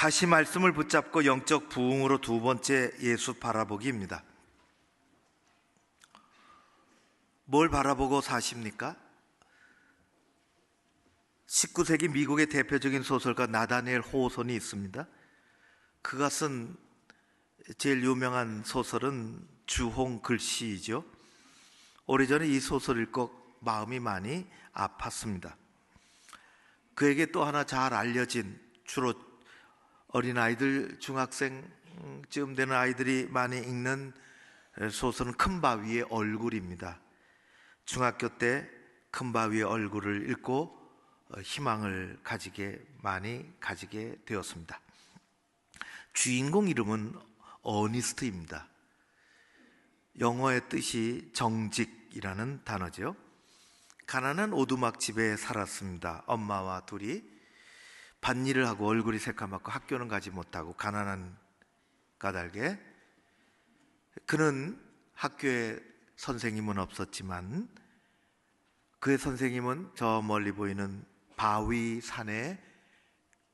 다시 말씀을 붙잡고 영적 부흥으로 두 번째 예수 바라보기입니다. 뭘 바라보고 사십니까? 19세기 미국의 대표적인 소설가 나다니엘 호손이 있습니다. 그가 쓴 제일 유명한 소설은 주홍 글씨이죠. 오래전에 이 소설 읽고 마음이 많이 아팠습니다. 그에게 또 하나 잘 알려진, 주로 어린아이들, 중학생쯤 되는 아이들이 많이 읽는 소설은 큰바위의 얼굴입니다. 중학교 때 큰바위의 얼굴을 읽고 희망을 많이 가지게 되었습니다. 주인공 이름은 어니스트입니다. 영어의 뜻이 정직이라는 단어죠. 가난한 오두막집에 살았습니다. 엄마와 둘이 밭일을 하고 얼굴이 새까맣고 학교는 가지 못하고 가난한 까닭에 그는 학교에 선생님은 없었지만 그의 선생님은 저 멀리 보이는 바위 산의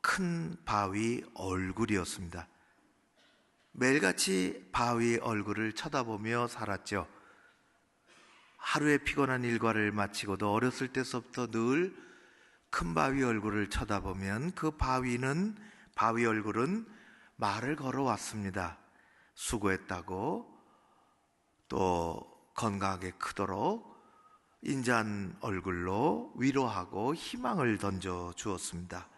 큰 바위 얼굴이었습니다. 매일같이 바위의 얼굴을 쳐다보며 살았죠. 하루의 피곤한 일과를 마치고도 어렸을 때서부터 늘 큰 바위 얼굴을 쳐다보면 그 바위 얼굴은 말을 걸어왔습니다. 수고했다고, 또 건강하게 크도록 인자한 얼굴로 위로하고 희망을 던져 주었습니다.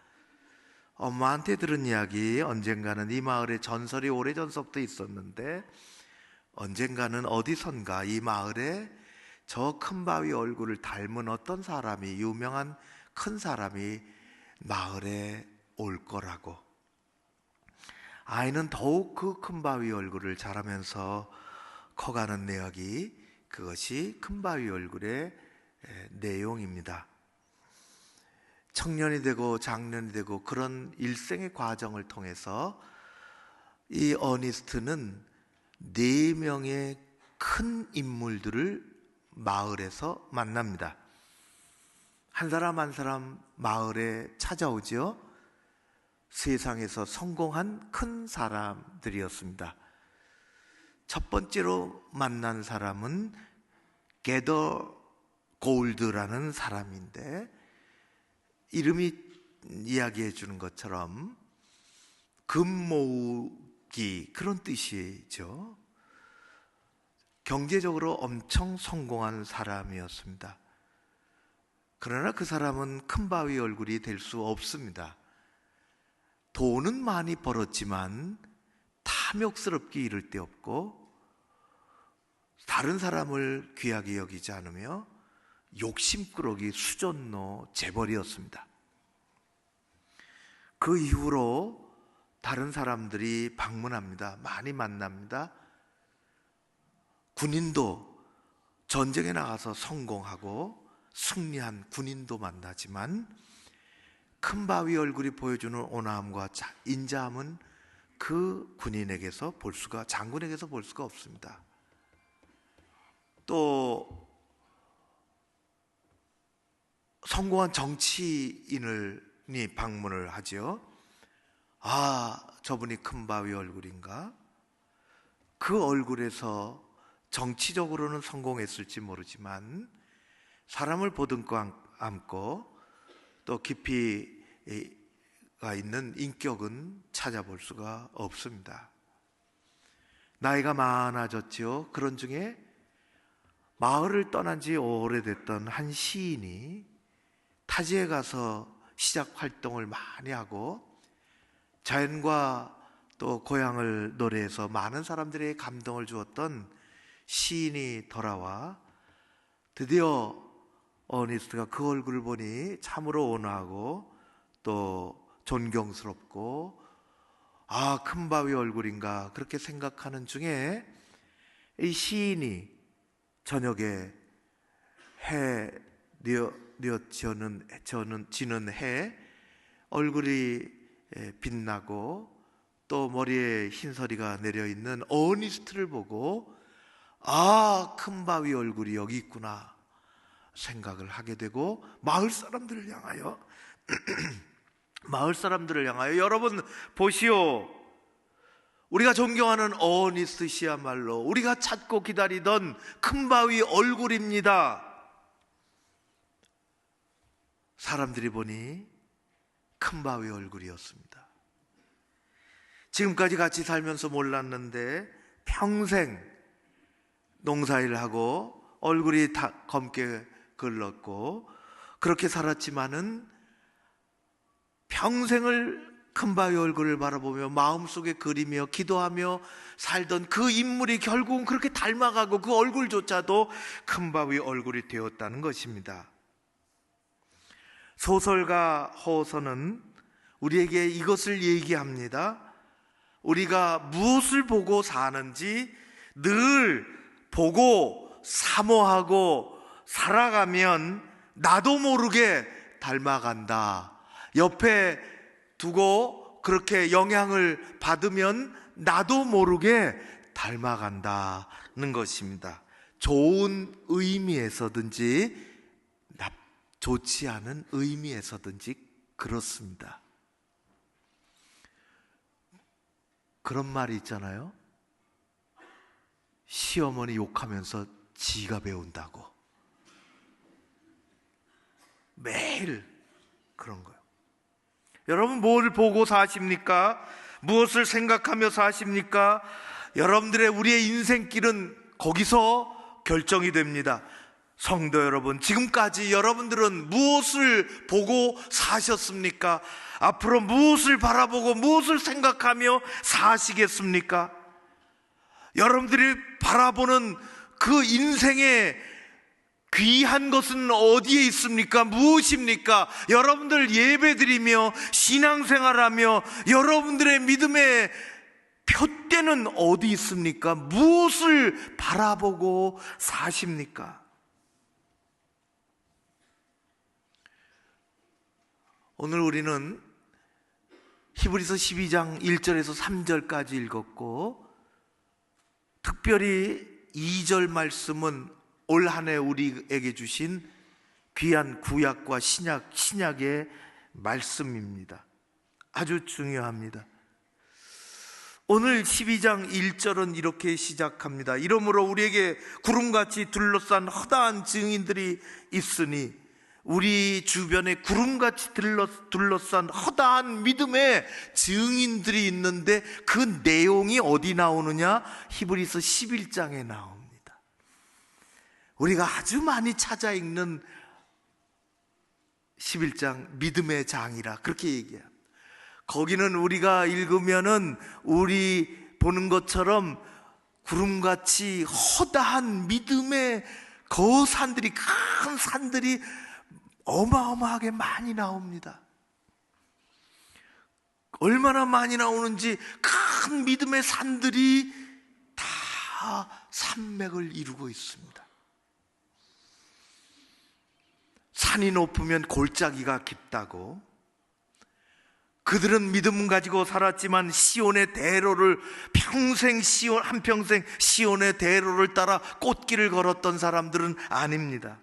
엄마한테 들은 이야기, 언젠가는 이 마을에 전설이 오래전서부터 있었는데 언젠가는 어디선가 이 마을에 저 큰 바위 얼굴을 닮은 어떤 사람이, 유명한 큰 사람이 마을에 올 거라고. 아이는 더욱 그 큰 바위 얼굴을 자라면서 커가는 이야기, 그것이 큰 바위 얼굴의 내용입니다. 청년이 되고 장년이 되고 그런 일생의 과정을 통해서 이 어니스트는 4명의 큰 인물들을 마을에서 만납니다. 한 사람 한 사람 마을에 찾아오죠. 세상에서 성공한 큰 사람들이었습니다. 첫 번째로 만난 사람은 게더 골드라는 사람인데, 이름이 이야기해 주는 것처럼 금 모으기, 그런 뜻이죠. 경제적으로 엄청 성공한 사람이었습니다. 그러나 그 사람은 큰 바위 얼굴이 될 수 없습니다. 돈은 많이 벌었지만 탐욕스럽게 이를 데 없고, 다른 사람을 귀하게 여기지 않으며 욕심꾸러기 수전노 재벌이었습니다. 그 이후로 다른 사람들이 방문합니다. 많이 만납니다. 군인도 전쟁에 나가서 성공하고 승리한 군인도 만나지만 큰 바위 얼굴이 보여주는 온화함과 인자함은 그 군인에게서 장군에게서 볼 수가 없습니다. 또 성공한 정치인이 방문을 하죠. 저분이 큰 바위 얼굴인가? 그 얼굴에서 정치적으로는 성공했을지 모르지만 사람을 보듬고 안고 또 깊이가 있는 인격은 찾아볼 수가 없습니다. 나이가 많아졌죠. 그런 중에 마을을 떠난 지 오래됐던 한 시인이 타지에 가서 시작 활동을 많이 하고 자연과 또 고향을 노래해서 많은 사람들에게 감동을 주었던 시인이 돌아와 드디어 어니스트가 그 얼굴을 보니 참으로 온화하고 또 존경스럽고 큰 바위 얼굴인가 그렇게 생각하는 중에 이 시인이 저녁에 지는 해 얼굴이 빛나고 또 머리에 흰서리가 내려있는 어니스트를 보고 큰 바위 얼굴이 여기 있구나 생각을 하게 되고 마을 사람들을 향하여 마을 사람들을 향하여 여러분 보시오, 우리가 존경하는 어니스시야말로 우리가 찾고 기다리던 큰 바위 얼굴입니다. 사람들이 보니 큰 바위 얼굴이었습니다. 지금까지 같이 살면서 몰랐는데 평생 농사일을 하고 얼굴이 다 검게 글렀고 그렇게 살았지만은 평생을 큰 바위 얼굴을 바라보며 마음속에 그리며 기도하며 살던 그 인물이 결국은 그렇게 닮아가고 그 얼굴조차도 큰 바위 얼굴이 되었다는 것입니다. 소설가 허서는 우리에게 이것을 얘기합니다. 우리가 무엇을 보고 사는지 늘 보고 사모하고 살아가면 나도 모르게 닮아간다. 옆에 두고 그렇게 영향을 받으면 나도 모르게 닮아간다는 것입니다. 좋은 의미에서든지 좋지 않은 의미에서든지 그렇습니다. 그런 말이 있잖아요. 시어머니 욕하면서 지가 배운다고. 매일 그런 거예요. 여러분, 뭘 보고 사십니까? 무엇을 생각하며 사십니까? 여러분들의 우리의 인생길은 거기서 결정이 됩니다. 성도 여러분, 지금까지 여러분들은 무엇을 보고 사셨습니까? 앞으로 무엇을 바라보고 무엇을 생각하며 사시겠습니까? 여러분들이 바라보는 그 인생의 귀한 것은 어디에 있습니까? 무엇입니까? 여러분들 예배드리며 신앙생활하며 여러분들의 믿음의 표대는 어디 있습니까? 무엇을 바라보고 사십니까? 오늘 우리는 히브리서 12장 1절에서 3절까지 읽었고, 특별히 2절 말씀은 올 한 해 우리에게 주신 귀한 구약과 신약의 말씀입니다. 아주 중요합니다. 오늘 12장 1절은 이렇게 시작합니다. 이러므로 우리에게 구름같이 둘러싼 허다한 증인들이 있으니, 우리 주변에 구름같이 둘러싼 허다한 믿음의 증인들이 있는데 그 내용이 어디 나오느냐? 히브리서 11장에 나옵니다. 우리가 아주 많이 찾아 읽는 11장, 믿음의 장이라 그렇게 얘기합니다. 거기는 우리가 읽으면은 우리 보는 것처럼 구름같이 허다한 믿음의 거산들이, 큰 산들이 어마어마하게 많이 나옵니다. 얼마나 많이 나오는지 큰 믿음의 산들이 다 산맥을 이루고 있습니다. 산이 높으면 골짜기가 깊다고, 그들은 믿음 가지고 살았지만 시온의 대로를 한평생 시온의 대로를 따라 꽃길을 걸었던 사람들은 아닙니다.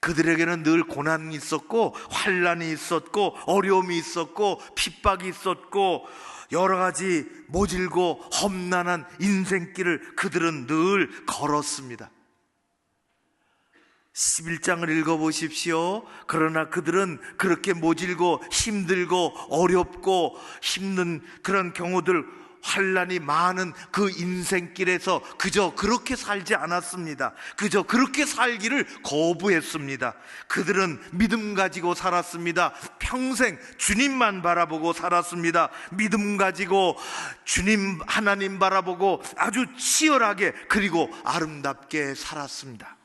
그들에게는 늘 고난이 있었고 환난이 있었고 어려움이 있었고 핍박이 있었고 여러 가지 모질고 험난한 인생길을 그들은 늘 걸었습니다. 11장을 읽어보십시오. 그러나 그들은 그렇게 모질고 힘들고 어렵고 힘든 그런 경우들, 환난이 많은 그 인생길에서 그저 그렇게 살지 않았습니다. 그저 그렇게 살기를 거부했습니다. 그들은 믿음 가지고 살았습니다. 평생 주님만 바라보고 살았습니다. 믿음 가지고 주님 하나님 바라보고 아주 치열하게 그리고 아름답게 살았습니다.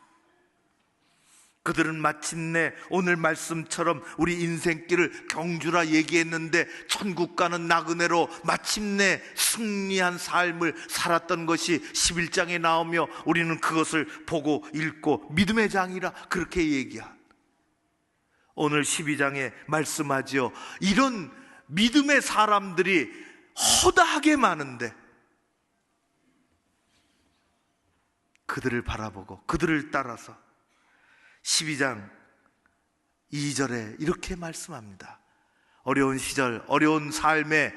그들은 마침내 오늘 말씀처럼 우리 인생길을 경주라 얘기했는데 천국 가는 나그네로 마침내 승리한 삶을 살았던 것이 11장에 나오며 우리는 그것을 보고 읽고 믿음의 장이라 그렇게 얘기합니다. 오늘 12장에 말씀하죠. 이런 믿음의 사람들이 허다하게 많은데 그들을 바라보고 그들을 따라서 12장 2절에 이렇게 말씀합니다. 어려운 시절, 어려운 삶에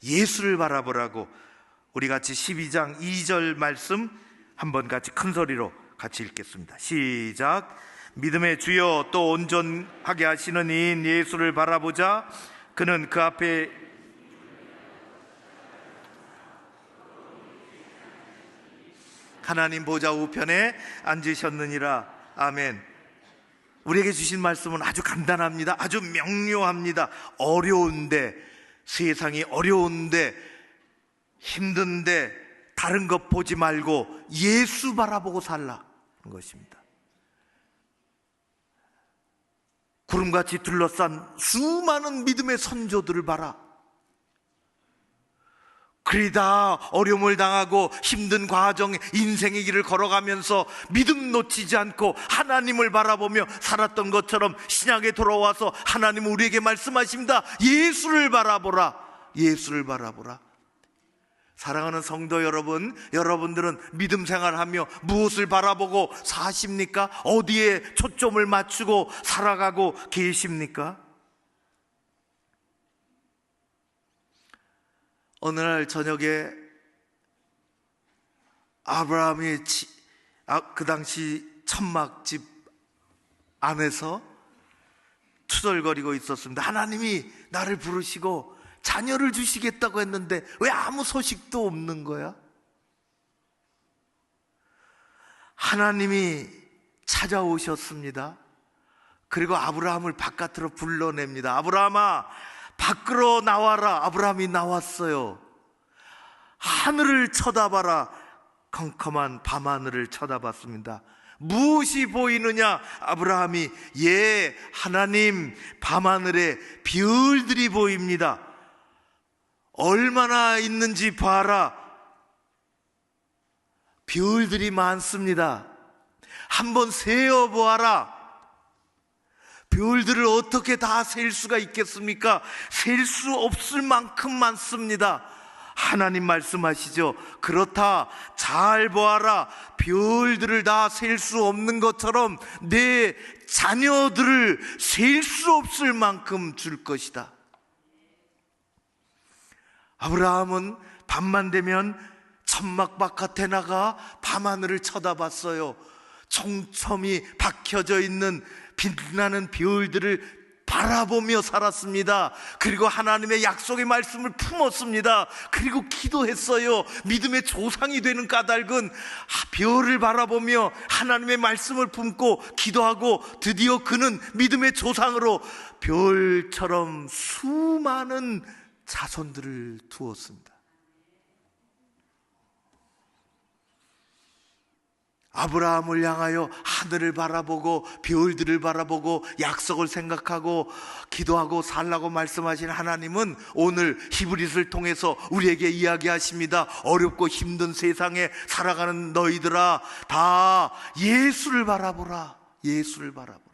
예수를 바라보라고. 우리 같이 12장 2절 말씀 한번 같이 큰 소리로 같이 읽겠습니다. 시작. 믿음의 주여 또 온전하게 하시는 이인 예수를 바라보자. 그는 그 앞에 하나님 보좌 우편에 앉으셨느니라. 아멘. 우리에게 주신 말씀은 아주 간단합니다. 아주 명료합니다. 어려운데, 세상이 어려운데, 힘든데 다른 것 보지 말고 예수 바라보고 살라는 것입니다. 구름같이 둘러싼 수많은 믿음의 선조들을 봐라. 그리 다 어려움을 당하고 힘든 과정, 인생의 길을 걸어가면서 믿음 놓치지 않고 하나님을 바라보며 살았던 것처럼 신약에 돌아와서 하나님은 우리에게 말씀하십니다. 예수를 바라보라. 예수를 바라보라. 사랑하는 성도 여러분, 여러분들은 믿음 생활하며 무엇을 바라보고 사십니까? 어디에 초점을 맞추고 살아가고 계십니까? 어느 날 저녁에 아브라함이 그 당시 천막집 안에서 투덜거리고 있었습니다. 하나님이 나를 부르시고 자녀를 주시겠다고 했는데 왜 아무 소식도 없는 거야? 하나님이 찾아오셨습니다. 그리고 아브라함을 바깥으로 불러냅니다. 아브라함아, 밖으로 나와라. 아브라함이 나왔어요. 하늘을 쳐다봐라. 컴컴한 밤하늘을 쳐다봤습니다. 무엇이 보이느냐? 아브라함이 예, 하나님, 밤하늘에 별들이 보입니다. 얼마나 있는지 봐라. 별들이 많습니다. 한번 세어보아라. 별들을 어떻게 다 셀 수가 있겠습니까? 셀 수 없을 만큼 많습니다. 하나님 말씀하시죠. 그렇다, 잘 보아라. 별들을 다 셀 수 없는 것처럼 내 자녀들을 셀 수 없을 만큼 줄 것이다. 아브라함은 밤만 되면 천막 바깥에 나가 밤하늘을 쳐다봤어요. 총점이 박혀져 있는 빛나는 별들을 바라보며 살았습니다. 그리고 하나님의 약속의 말씀을 품었습니다. 그리고 기도했어요. 믿음의 조상이 되는 까닭은 별을 바라보며 하나님의 말씀을 품고 기도하고 드디어 그는 믿음의 조상으로 별처럼 수많은 자손들을 두었습니다. 아브라함을 향하여 하늘을 바라보고 별들을 바라보고 약속을 생각하고 기도하고 살라고 말씀하신 하나님은 오늘 히브리서를 통해서 우리에게 이야기하십니다. 어렵고 힘든 세상에 살아가는 너희들아, 다 예수를 바라보라. 예수를 바라보라.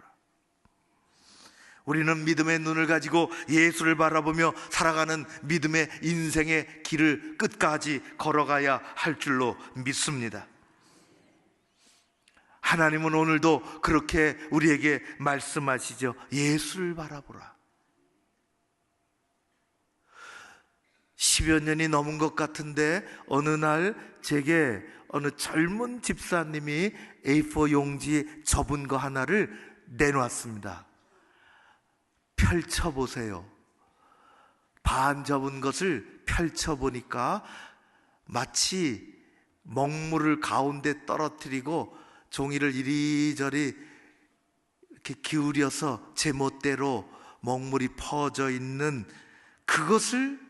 우리는 믿음의 눈을 가지고 예수를 바라보며 살아가는 믿음의 인생의 길을 끝까지 걸어가야 할 줄로 믿습니다. 하나님은 오늘도 그렇게 우리에게 말씀하시죠. 예수를 바라보라. 10여 년이 넘은 것 같은데 어느 날 제게 어느 젊은 집사님이 A4 용지 접은 거 하나를 내놓았습니다. 펼쳐보세요. 반 접은 것을 펼쳐보니까 마치 먹물을 가운데 떨어뜨리고 종이를 이리저리 이렇게 기울여서 제멋대로 먹물이 퍼져 있는 그것을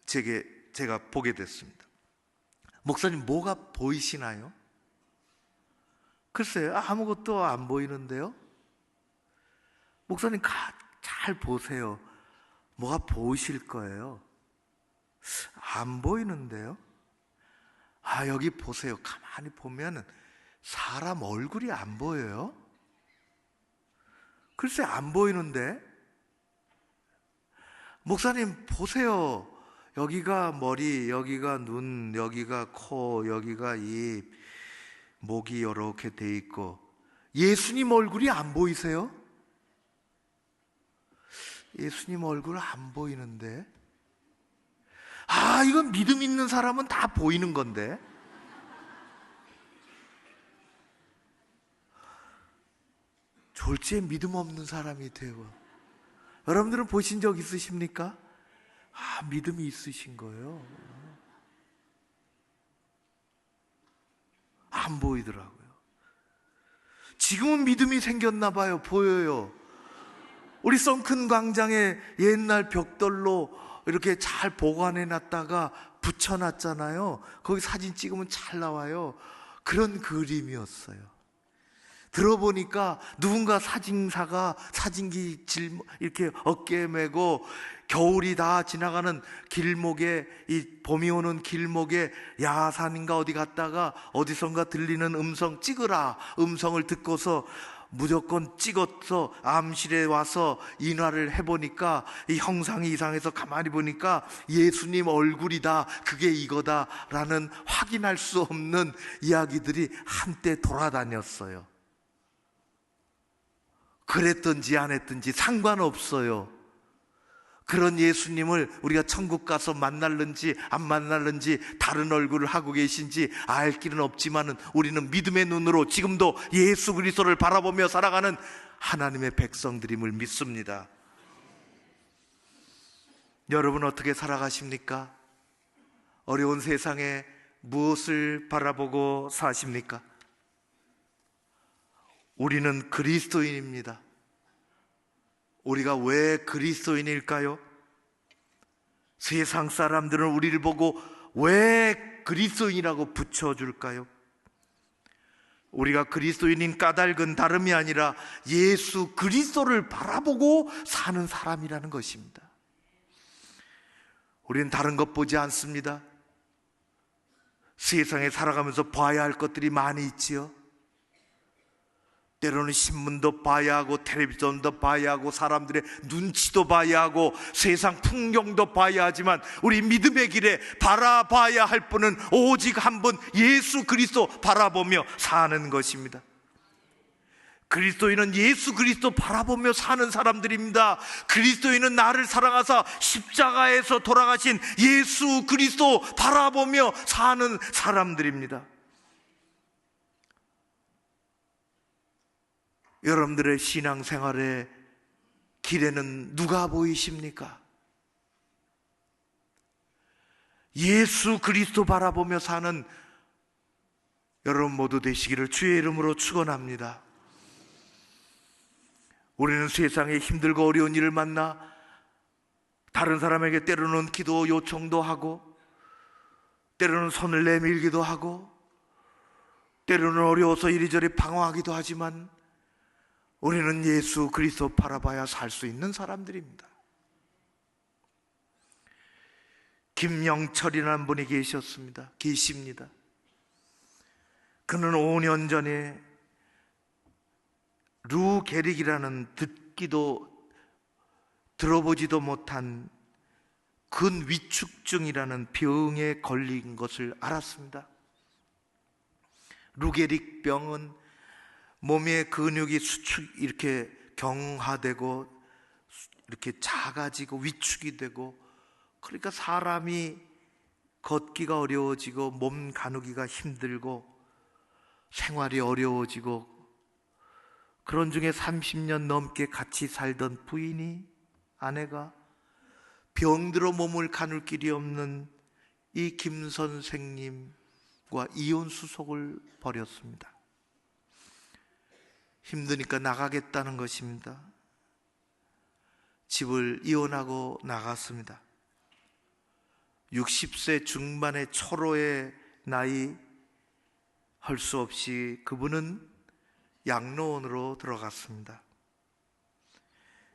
제가 보게 됐습니다. 목사님, 뭐가 보이시나요? 글쎄요, 아무것도 안 보이는데요. 목사님, 잘 보세요. 뭐가 보이실 거예요. 안 보이는데요. 여기 보세요. 가만히 보면 사람 얼굴이 안 보여요. 글쎄, 안 보이는데. 목사님, 보세요. 여기가 머리, 여기가 눈, 여기가 코, 여기가 입, 목이 이렇게 돼 있고 예수님 얼굴이 안 보이세요? 예수님 얼굴 안 보이는데, 이건 믿음 있는 사람은 다 보이는 건데. 졸지에 믿음 없는 사람이 되고. 여러분들은 보신 적 있으십니까? 믿음이 있으신 거예요. 안 보이더라고요. 지금은 믿음이 생겼나 봐요. 보여요. 우리 썬큰 광장에 옛날 벽돌로 이렇게 잘 보관해 놨다가 붙여놨잖아요. 거기 사진 찍으면 잘 나와요. 그런 그림이었어요. 들어보니까 누군가 사진사가 사진기 이렇게 어깨에 메고 겨울이 다 지나가는 길목에, 이 봄이 오는 길목에 야산인가 어디 갔다가 어디선가 들리는 음성 찍으라 음성을 듣고서 무조건 찍어서 암실에 와서 인화를 해보니까 이 형상이 이상해서 가만히 보니까 예수님 얼굴이다, 그게 이거다 라는 확인할 수 없는 이야기들이 한때 돌아다녔어요. 그랬든지 안 했든지 상관없어요. 그런 예수님을 우리가 천국 가서 만날는지 안 만날는지, 다른 얼굴을 하고 계신지 알 길은 없지만은 우리는 믿음의 눈으로 지금도 예수 그리스도를 바라보며 살아가는 하나님의 백성들임을 믿습니다. 여러분 어떻게 살아가십니까? 어려운 세상에 무엇을 바라보고 사십니까? 우리는 그리스도인입니다. 우리가 왜 그리스도인일까요? 세상 사람들은 우리를 보고 왜 그리스도인이라고 붙여줄까요? 우리가 그리스도인인 까닭은 다름이 아니라 예수 그리스도를 바라보고 사는 사람이라는 것입니다. 우리는 다른 것 보지 않습니다. 세상에 살아가면서 봐야 할 것들이 많이 있지요. 때로는 신문도 봐야 하고 텔레비전도 봐야 하고 사람들의 눈치도 봐야 하고 세상 풍경도 봐야 하지만 우리 믿음의 길에 바라봐야 할 분은 오직 한 분, 예수 그리스도 바라보며 사는 것입니다. 그리스도인은 예수 그리스도 바라보며 사는 사람들입니다. 그리스도인은 나를 사랑하사 십자가에서 돌아가신 예수 그리스도 바라보며 사는 사람들입니다. 여러분들의 신앙생활의 길에는 누가 보이십니까? 예수 그리스도 바라보며 사는 여러분 모두 되시기를 주의 이름으로 축원합니다. 우리는 세상에 힘들고 어려운 일을 만나 다른 사람에게 때로는 기도 요청도 하고 때로는 손을 내밀기도 하고 때로는 어려워서 이리저리 방황하기도 하지만 우리는 예수 그리스도 바라봐야 살 수 있는 사람들입니다. 김영철이라는 분이 계십니다. 그는 5년 전에 루 게릭이라는 듣기도 들어보지도 못한 근위축증이라는 병에 걸린 것을 알았습니다. 루게릭 병은 몸의 근육이 이렇게 경화되고 이렇게 작아지고 위축이 되고, 그러니까 사람이 걷기가 어려워지고 몸 가누기가 힘들고 생활이 어려워지고, 그런 중에 30년 넘게 같이 살던 부인이, 아내가 병들어 몸을 가눌 길이 없는 이 김 선생님과 이혼 수속을 벌였습니다. 힘드니까 나가겠다는 것입니다. 집을 이혼하고 나갔습니다. 60세 중반의 초로의 나이, 할 수 없이 그분은 양로원으로 들어갔습니다.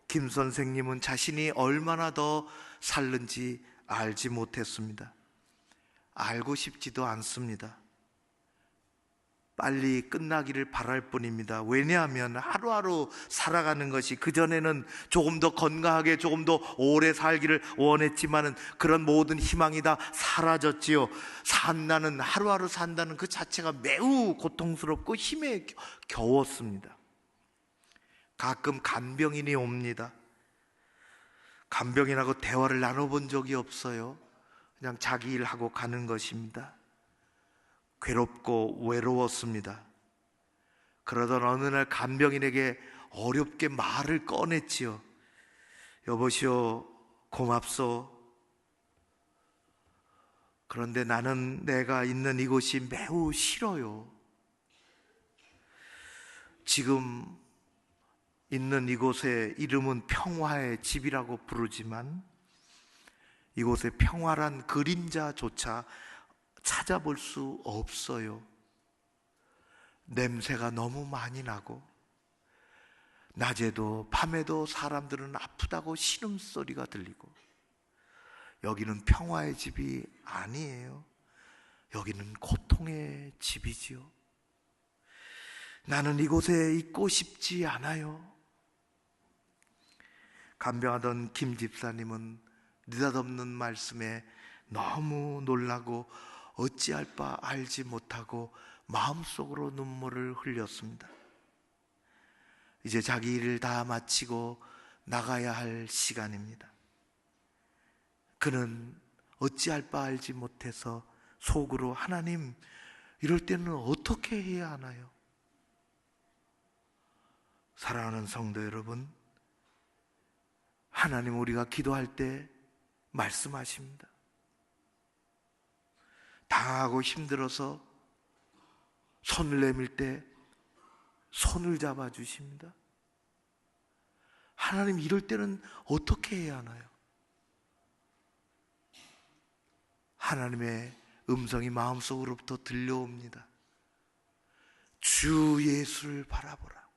김 선생님은 자신이 얼마나 더 살는지 알지 못했습니다. 알고 싶지도 않습니다. 빨리 끝나기를 바랄 뿐입니다. 왜냐하면 하루하루 살아가는 것이, 그전에는 조금 더 건강하게 조금 더 오래 살기를 원했지만은 그런 모든 희망이 다 사라졌지요. 산다는, 하루하루 산다는 그 자체가 매우 고통스럽고 힘에 겨웠습니다. 가끔 간병인이 옵니다. 간병인하고 대화를 나눠본 적이 없어요. 그냥 자기 일하고 가는 것입니다. 괴롭고 외로웠습니다. 그러던 어느 날 간병인에게 어렵게 말을 꺼냈지요. 여보시오, 고맙소. 그런데 나는 내가 있는 이곳이 매우 싫어요. 지금 있는 이곳의 이름은 평화의 집이라고 부르지만 이곳에 평화란 그림자조차 찾아볼 수 없어요. 냄새가 너무 많이 나고 낮에도 밤에도 사람들은 아프다고 신음소리가 들리고, 여기는 평화의 집이 아니에요. 여기는 고통의 집이지요. 나는 이곳에 있고 싶지 않아요. 간병하던 김 집사님은 느닷없는 말씀에 너무 놀라고 어찌할 바 알지 못하고 마음속으로 눈물을 흘렸습니다. 이제 자기 일을 다 마치고 나가야 할 시간입니다. 그는 어찌할 바 알지 못해서 속으로, 하나님, 이럴 때는 어떻게 해야 하나요? 사랑하는 성도 여러분, 하나님 우리가 기도할 때 말씀하십니다. 당하고 힘들어서 손을 내밀 때 손을 잡아주십니다. 하나님, 이럴 때는 어떻게 해야 하나요? 하나님의 음성이 마음속으로부터 들려옵니다. 주 예수를 바라보라.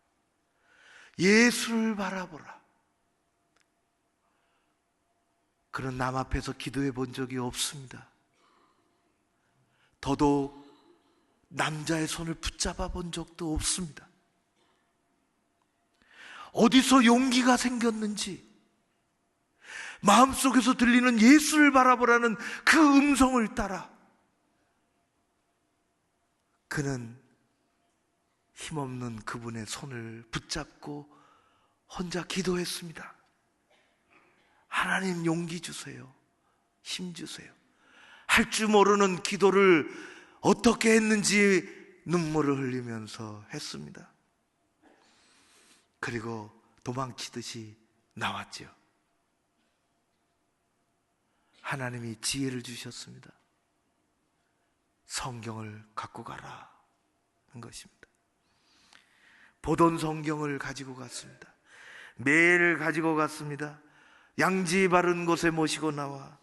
예수를 바라보라. 그런 남 앞에서 기도해 본 적이 없습니다. 더더욱 남자의 손을 붙잡아 본 적도 없습니다. 어디서 용기가 생겼는지 마음속에서 들리는 예수를 바라보라는 그 음성을 따라 그는 힘없는 그분의 손을 붙잡고 혼자 기도했습니다. 하나님, 용기 주세요. 힘 주세요. 할 줄 모르는 기도를 어떻게 했는지 눈물을 흘리면서 했습니다. 그리고 도망치듯이 나왔죠. 하나님이 지혜를 주셨습니다. 성경을 갖고 가라는 것입니다. 보던 성경을 가지고 갔습니다. 매일 가지고 갔습니다. 양지 바른 곳에 모시고 나와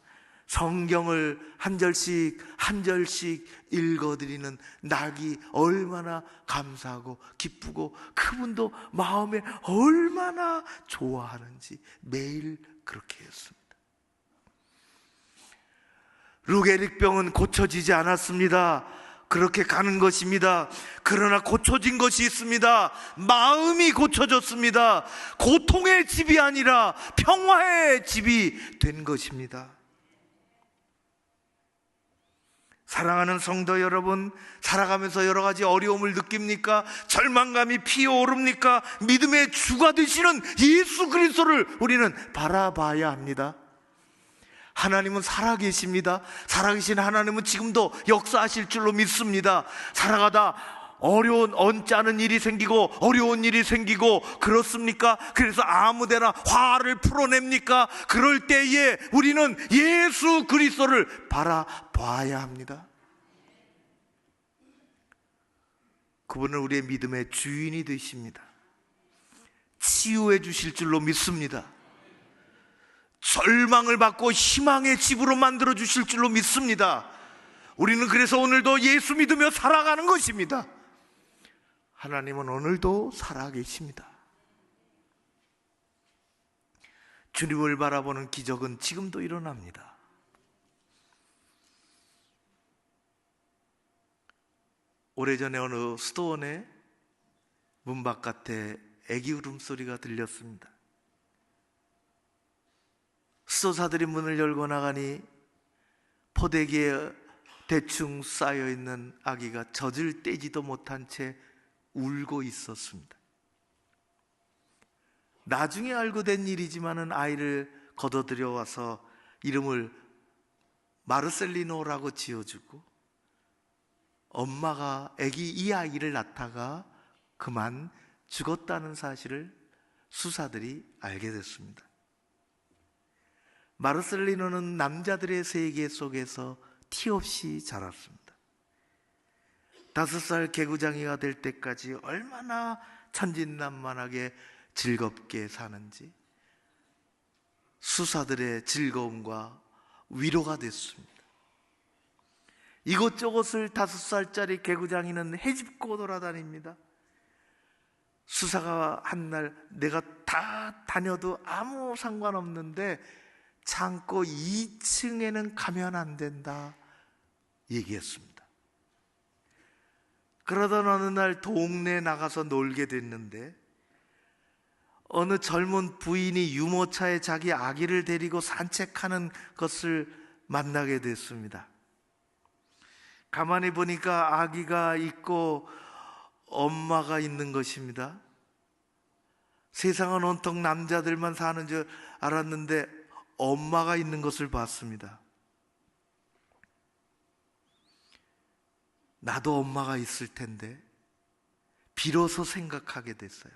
성경을 한 절씩 한 절씩 읽어드리는 낙이 얼마나 감사하고 기쁘고 그분도 마음에 얼마나 좋아하는지 매일 그렇게 했습니다. 루게릭병은 고쳐지지 않았습니다. 그렇게 가는 것입니다. 그러나 고쳐진 것이 있습니다. 마음이 고쳐졌습니다. 고통의 집이 아니라 평화의 집이 된 것입니다. 사랑하는 성도 여러분, 살아가면서 여러 가지 어려움을 느낍니까? 절망감이 피어오릅니까? 믿음의 주가 되시는 예수 그리스도를 우리는 바라봐야 합니다. 하나님은 살아계십니다. 살아계신 하나님은 지금도 역사하실 줄로 믿습니다. 살아가다 어려운 언짢은 일이 생기고 어려운 일이 생기고 그렇습니까? 그래서 아무데나 화를 풀어냅니까? 그럴 때에 우리는 예수 그리스도를 바라봐야 합니다. 그분은 우리의 믿음의 주인이 되십니다. 치유해 주실 줄로 믿습니다. 절망을 받고 희망의 집으로 만들어 주실 줄로 믿습니다. 우리는 그래서 오늘도 예수 믿으며 살아가는 것입니다. 하나님은 오늘도 살아계십니다. 주님을 바라보는 기적은 지금도 일어납니다. 오래전에 어느 수도원에 문 바깥에 애기 울음소리가 들렸습니다. 수도사들이 문을 열고 나가니 포대기에 대충 쌓여있는 아기가 젖을 떼지도 못한 채 울고 있었습니다. 나중에 알고 된 일이지만은 아이를 걷어들여 와서 이름을 마르셀리노라고 지어주고 엄마가 이 아이를 낳다가 그만 죽었다는 사실을 수사들이 알게 됐습니다. 마르셀리노는 남자들의 세계 속에서 티 없이 자랐습니다. 5살 개구장이가 될 때까지 얼마나 천진난만하게 즐겁게 사는지 수사들의 즐거움과 위로가 됐습니다. 이곳저곳을 5살짜리 개구장이는 헤집고 돌아다닙니다. 수사가 한 날 내가 다 다녀도 아무 상관없는데 창고 2층에는 가면 안 된다 얘기했습니다. 그러던 어느 날 동네에 나가서 놀게 됐는데 어느 젊은 부인이 유모차에 자기 아기를 데리고 산책하는 것을 만나게 됐습니다. 가만히 보니까 아기가 있고 엄마가 있는 것입니다. 세상은 온통 남자들만 사는 줄 알았는데 엄마가 있는 것을 봤습니다. 나도 엄마가 있을 텐데 비로소 생각하게 됐어요.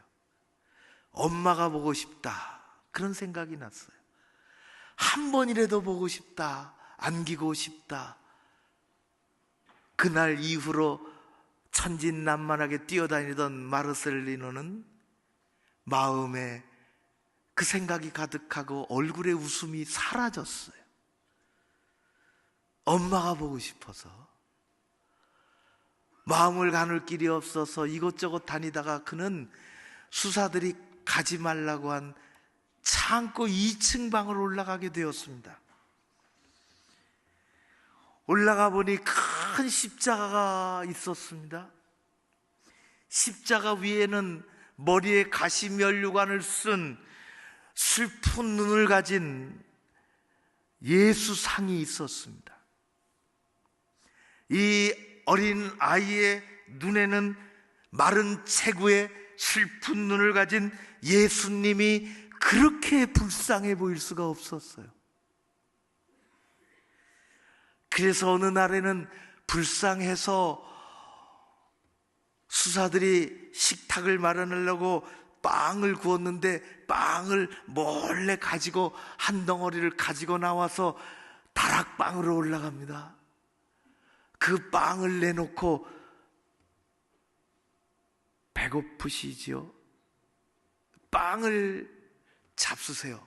엄마가 보고 싶다, 그런 생각이 났어요. 한 번이라도 보고 싶다, 안기고 싶다. 그날 이후로 천진난만하게 뛰어다니던 마르셀리노는 마음에 그 생각이 가득하고 얼굴에 웃음이 사라졌어요. 엄마가 보고 싶어서 마음을 가눌 길이 없어서 이곳저곳 다니다가 그는 수사들이 가지 말라고 한 창고 2층 방으로 올라가게 되었습니다. 올라가 보니 큰 십자가가 있었습니다. 십자가 위에는 머리에 가시면류관을 쓴 슬픈 눈을 가진 예수 상이 있었습니다. 이 어린 아이의 눈에는 마른 체구에 슬픈 눈을 가진 예수님이 그렇게 불쌍해 보일 수가 없었어요. 그래서 어느 날에는 불쌍해서 수사들이 식탁을 마련하려고 빵을 구웠는데 빵을 몰래 가지고 한 덩어리를 가지고 나와서 다락방으로 올라갑니다. 그 빵을 내놓고 배고프시지요? 빵을 잡수세요.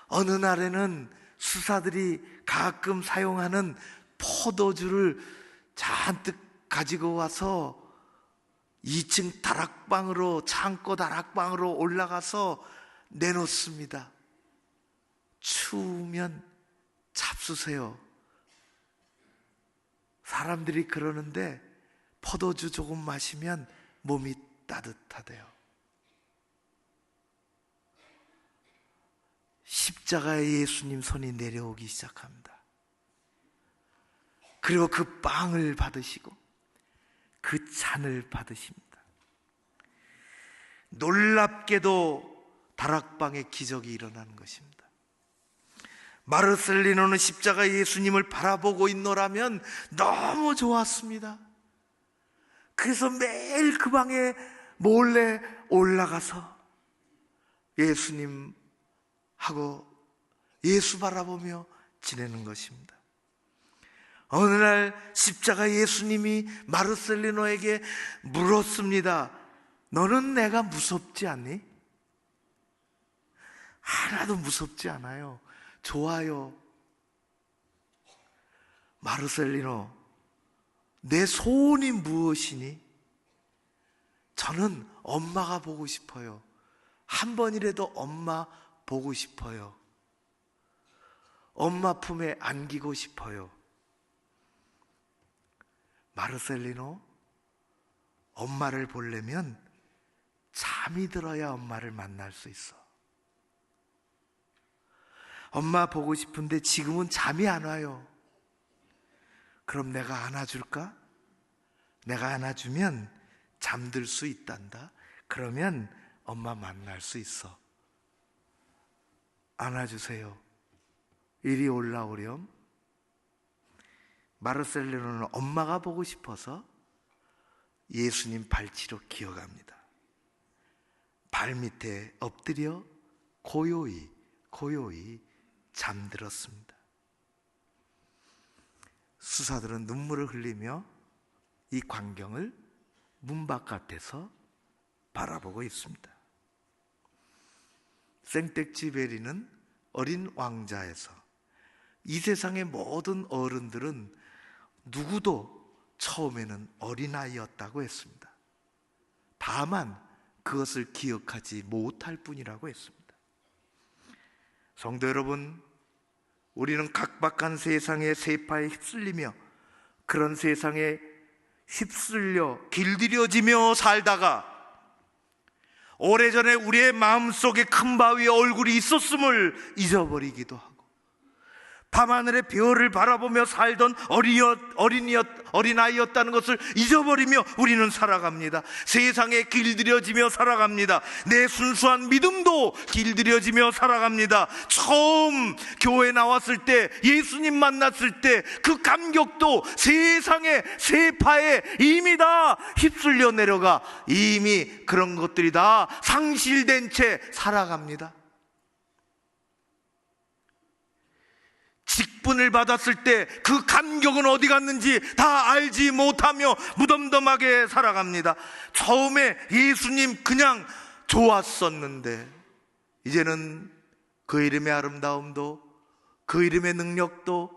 어느 날에는 수사들이 가끔 사용하는 포도주를 잔뜩 가지고 와서 2층 다락방으로, 창고 다락방으로 올라가서 내놓습니다. 추우면 잡수세요. 사람들이 그러는데 포도주 조금 마시면 몸이 따뜻하대요. 십자가에 예수님 손이 내려오기 시작합니다. 그리고 그 빵을 받으시고 그 잔을 받으십니다. 놀랍게도 다락방에 기적이 일어나는 것입니다. 마르셀리노는 십자가 예수님을 바라보고 있노라면 너무 좋았습니다. 그래서 매일 그 방에 몰래 올라가서 예수님하고 예수 바라보며 지내는 것입니다. 어느 날 십자가 예수님이 마르셀리노에게 물었습니다. 너는 내가 무섭지 않니? 하나도 무섭지 않아요. 좋아요. 마르셀리노, 내 소원이 무엇이니? 저는 엄마가 보고 싶어요. 한 번이라도 엄마 보고 싶어요. 엄마 품에 안기고 싶어요. 마르셀리노, 엄마를 보려면 잠이 들어야 엄마를 만날 수 있어. 엄마 보고 싶은데 지금은 잠이 안 와요. 그럼 내가 안아줄까? 내가 안아주면 잠들 수 있단다. 그러면 엄마 만날 수 있어. 안아주세요. 이리 올라오렴. 마르셀리노는 엄마가 보고 싶어서 예수님 발치로 기어갑니다. 발밑에 엎드려 고요히 잠들었습니다. 수사들은 눈물을 흘리며 이 광경을 문 바깥에서 바라보고 있습니다. 생텍쥐베리는 어린 왕자에서 이 세상의 모든 어른들은 누구도 처음에는 어린아이였다고 했습니다. 다만 그것을 기억하지 못할 뿐이라고 했습니다. 성도 여러분, 우리는 각박한 세상의 세파에 휩쓸리며 그런 세상에 휩쓸려 길들여지며 살다가 오래전에 우리의 마음속에 큰 바위에 얼굴이 있었음을 잊어버리기도 하고 밤하늘의 별을 바라보며 살던 어린아이였다는 것을 잊어버리며 우리는 살아갑니다. 세상에 길들여지며 살아갑니다. 내 순수한 믿음도 길들여지며 살아갑니다. 처음 교회 나왔을 때, 예수님 만났을 때 그 감격도 세상의 세파에 이미 다 휩쓸려 내려가 이미 그런 것들이 다 상실된 채 살아갑니다. 직분을 받았을 때 그 감격은 어디 갔는지 다 알지 못하며 무덤덤하게 살아갑니다. 처음에 예수님 그냥 좋았었는데 이제는 그 이름의 아름다움도, 그 이름의 능력도,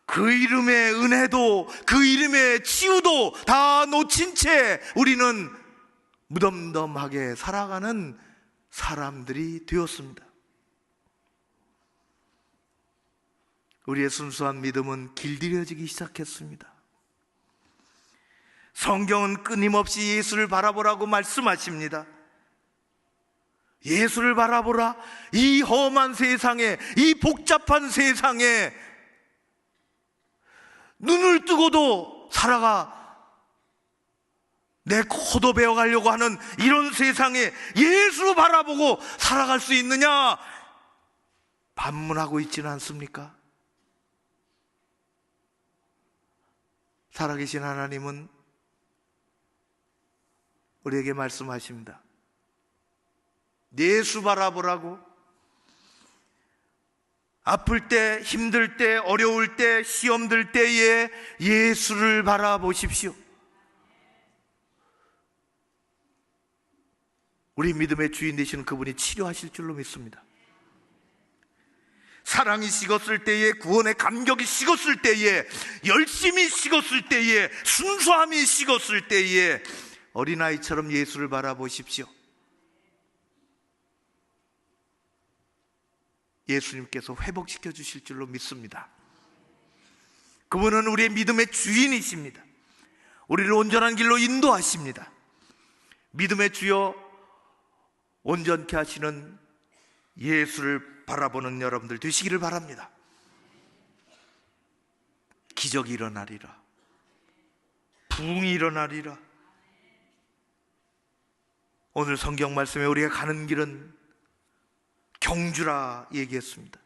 그 이름의 은혜도, 그 이름의 치유도 다 놓친 채 우리는 무덤덤하게 살아가는 사람들이 되었습니다. 우리의 순수한 믿음은 길들여지기 시작했습니다. 성경은 끊임없이 예수를 바라보라고 말씀하십니다. 예수를 바라보라. 이 험한 세상에, 이 복잡한 세상에 눈을 뜨고도 살아가 내 코도 베어가려고 하는 이런 세상에 예수 바라보고 살아갈 수 있느냐? 반문하고 있지는 않습니까? 살아계신 하나님은 우리에게 말씀하십니다. 예수 바라보라고. 아플 때, 힘들 때, 어려울 때, 시험 들 때에 예수를 바라보십시오. 우리 믿음의 주인 되시는 그분이 치료하실 줄로 믿습니다. 사랑이 식었을 때에, 구원의 감격이 식었을 때에, 열심히 식었을 때에, 순수함이 식었을 때에 어린아이처럼 예수를 바라보십시오. 예수님께서 회복시켜 주실 줄로 믿습니다. 그분은 우리의 믿음의 주인이십니다. 우리를 온전한 길로 인도하십니다. 믿음의 주여 온전케 하시는 예수를 바라보는 여러분들 되시기를 바랍니다. 기적이 일어나리라. 부흥이 일어나리라. 오늘 성경 말씀에 우리가 가는 길은 경주라 얘기했습니다.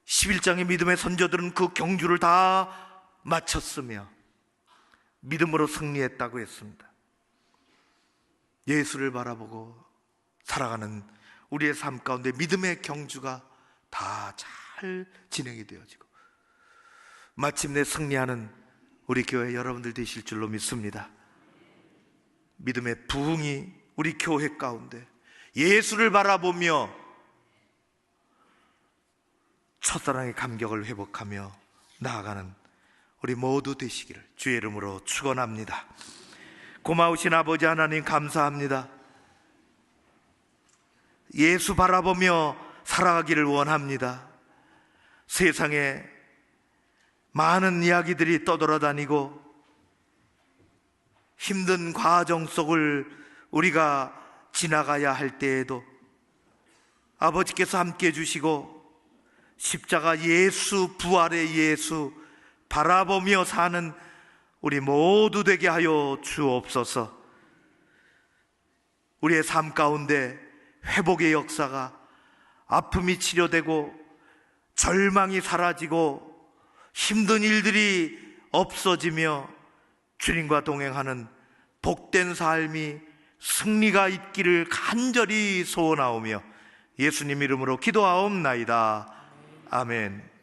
11장의 믿음의 선조들은 그 경주를 다 마쳤으며 믿음으로 승리했다고 했습니다. 예수를 바라보고 살아가는 우리의 삶 가운데 믿음의 경주가 다 잘 진행이 되어지고 마침내 승리하는 우리 교회 여러분들 되실 줄로 믿습니다. 믿음의 부흥이 우리 교회 가운데 예수를 바라보며 첫사랑의 감격을 회복하며 나아가는 우리 모두 되시기를 주의 이름으로 축원합니다. 고마우신 아버지 하나님 감사합니다. 예수 바라보며 살아가기를 원합니다. 세상에 많은 이야기들이 떠돌아다니고 힘든 과정 속을 우리가 지나가야 할 때에도 아버지께서 함께 해주시고 십자가 예수, 부활의 예수 바라보며 사는 우리 모두 되게 하여 주옵소서. 우리의 삶 가운데 회복의 역사가, 아픔이 치료되고 절망이 사라지고 힘든 일들이 없어지며 주님과 동행하는 복된 삶이, 승리가 있기를 간절히 소원하오며 예수님 이름으로 기도하옵나이다. 아멘.